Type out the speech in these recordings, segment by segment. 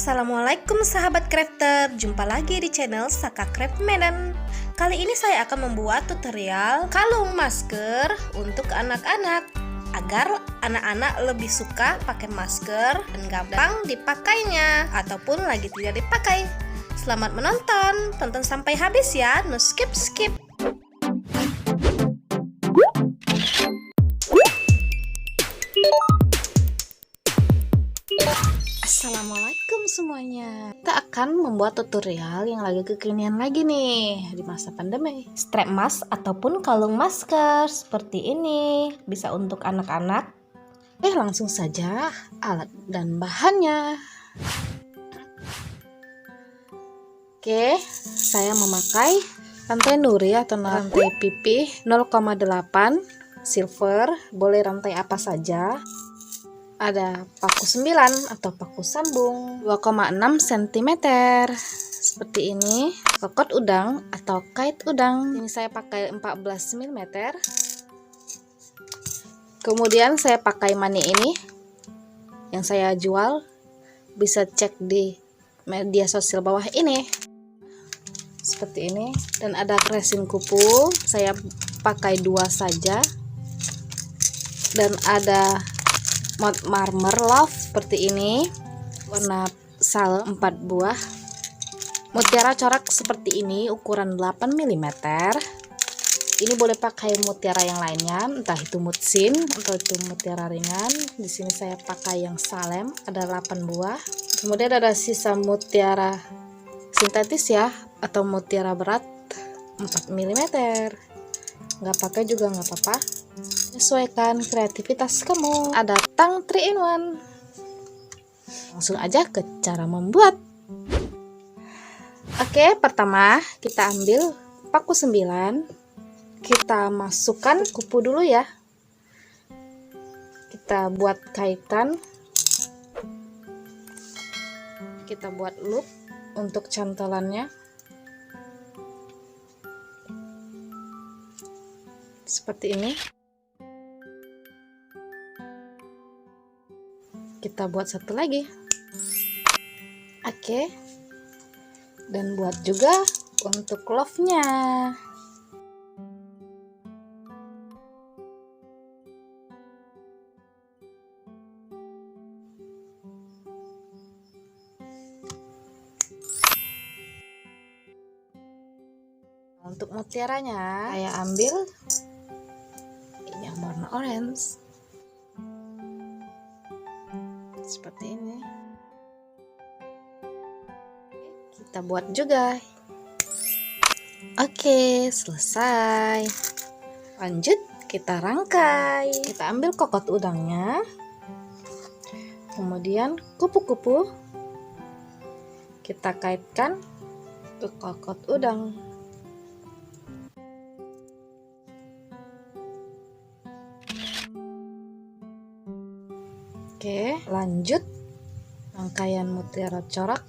Assalamualaikum sahabat crafter, jumpa lagi di channel Saka Craft Medan. Kali ini saya akan membuat tutorial kalung masker untuk anak-anak agar anak-anak lebih suka pakai masker dan gampang dipakainya ataupun lagi tidak dipakai. Selamat menonton, tonton sampai habis ya, no skip. Assalamualaikum semuanya. Kita akan membuat tutorial yang lagi kekinian lagi nih di masa pandemi. Strap mask ataupun kalung masker seperti ini bisa untuk anak-anak. Langsung saja alat dan bahannya. Oke, saya memakai rantai nuri atau rantai pipih 0,8 silver, boleh rantai apa saja. Ada paku 9 atau paku sambung 2,6 cm seperti ini. Kokot udang atau kait udang, ini saya pakai 14 mm. Kemudian saya pakai mani ini yang saya jual, bisa cek di media sosial bawah ini seperti ini. Dan ada resin kupu, saya pakai 2 saja. Dan ada marmer love seperti ini, warna sal 4 buah. Mutiara corak seperti ini, ukuran 8 mm. Ini boleh pakai mutiara yang lainnya, entah itu mutsin atau itu mutiara ringan. Di sini saya pakai yang salem, ada 8 buah. Kemudian ada sisa mutiara sintetis ya, atau mutiara berat 4 mm. Nggak pakai juga nggak apa-apa, sesuaikan kreativitas kamu. Ada tang 3 in 1. Langsung aja ke cara membuat. Oke, pertama kita ambil paku 9, kita masukkan kupu dulu ya. Kita buat kaitan, kita buat loop untuk cantolannya seperti ini. Kita buat satu lagi. Oke, dan buat juga untuk love-nya. Untuk mutiaranya saya ambil ini yang warna orange seperti ini. Kita buat juga. Oke, selesai. Lanjut kita rangkai. Kita ambil kokot udangnya, kemudian kupu-kupu kita kaitkan ke kokot udang. Oke, lanjut rangkaian mutiara corak.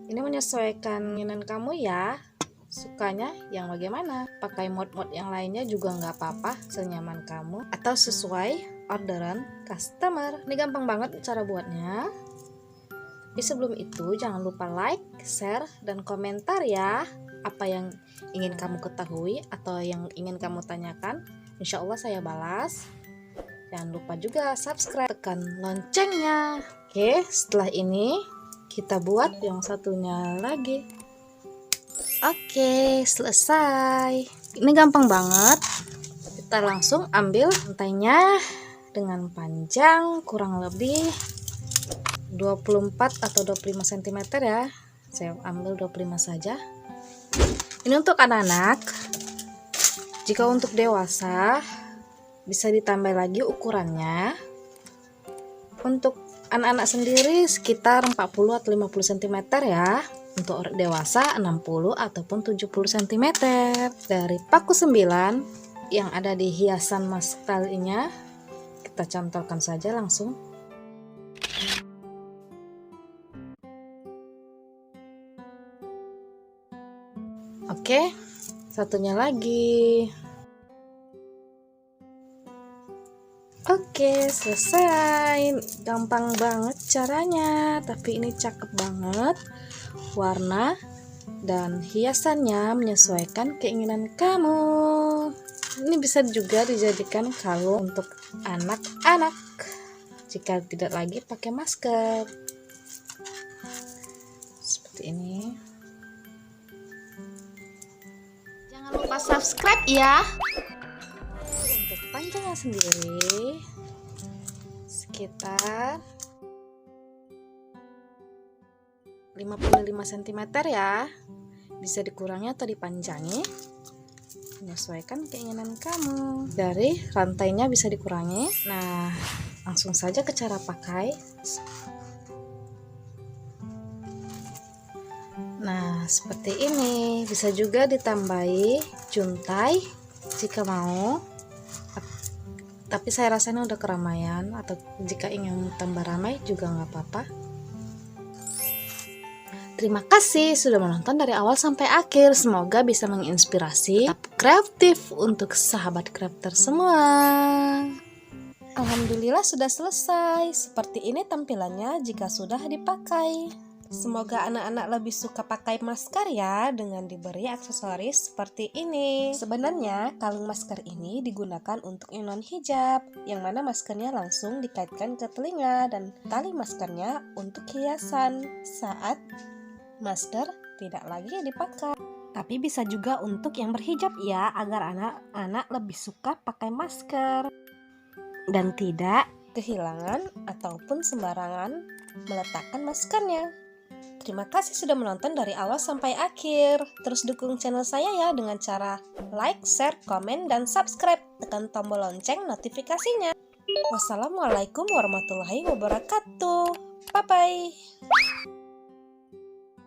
Ini menyesuaikan keinginan kamu ya, sukanya yang bagaimana. Pakai mod-mod yang lainnya juga nggak apa-apa, senyaman kamu atau sesuai orderan customer. Ini gampang banget cara buatnya. Tapi sebelum itu jangan lupa like, share, dan komentar ya, apa yang ingin kamu ketahui atau yang ingin kamu tanyakan. Insya Allah saya balas. Jangan lupa juga subscribe, tekan loncengnya. Oke, setelah ini kita buat yang satunya lagi. Oke, selesai. Ini gampang banget. Kita langsung ambil rantainya dengan panjang kurang lebih 24 atau 25 cm ya. Saya ambil 25 saja. Ini untuk anak-anak. Jika untuk dewasa bisa ditambah lagi ukurannya. Untuk anak-anak sendiri sekitar 40 atau 50 cm ya. Untuk dewasa 60 ataupun 70 cm. Dari paku 9 yang ada di hiasan mask talinya, kita cantolkan saja langsung. Oke, satunya lagi. Oke. Oke, selesai. Gampang banget caranya, tapi ini cakep banget. Warna dan hiasannya menyesuaikan keinginan kamu. Ini bisa juga dijadikan kalung untuk anak-anak jika tidak lagi pakai masker. Seperti ini. Jangan lupa subscribe ya. Untuk panjangnya sendiri sekitar 55 cm ya. Bisa dikurangi atau dipanjangi, menyesuaikan keinginan kamu. Dari rantainya bisa dikurangi. Nah, langsung saja ke cara pakai. Nah, seperti ini. Bisa juga ditambahi juntai jika mau. Tapi saya rasanya udah keramaian, atau jika ingin tambah ramai juga nggak apa-apa. Terima kasih sudah menonton dari awal sampai akhir. Semoga bisa menginspirasi, tetap kreatif untuk sahabat crafter semua. Alhamdulillah sudah selesai. Seperti ini tampilannya jika sudah dipakai. Semoga anak-anak lebih suka pakai masker ya, dengan diberi aksesoris seperti ini. Sebenarnya kalung masker ini digunakan untuk yang non hijab, yang mana maskernya langsung dikaitkan ke telinga dan tali maskernya untuk hiasan saat masker tidak lagi dipakai. Tapi bisa juga untuk yang berhijab ya, agar anak-anak lebih suka pakai masker dan tidak kehilangan ataupun sembarangan meletakkan maskernya. Terima kasih sudah menonton dari awal sampai akhir. Terus dukung channel saya ya dengan cara like, share, komen, dan subscribe. Tekan tombol lonceng notifikasinya. Wassalamualaikum warahmatullahi wabarakatuh. Bye-bye.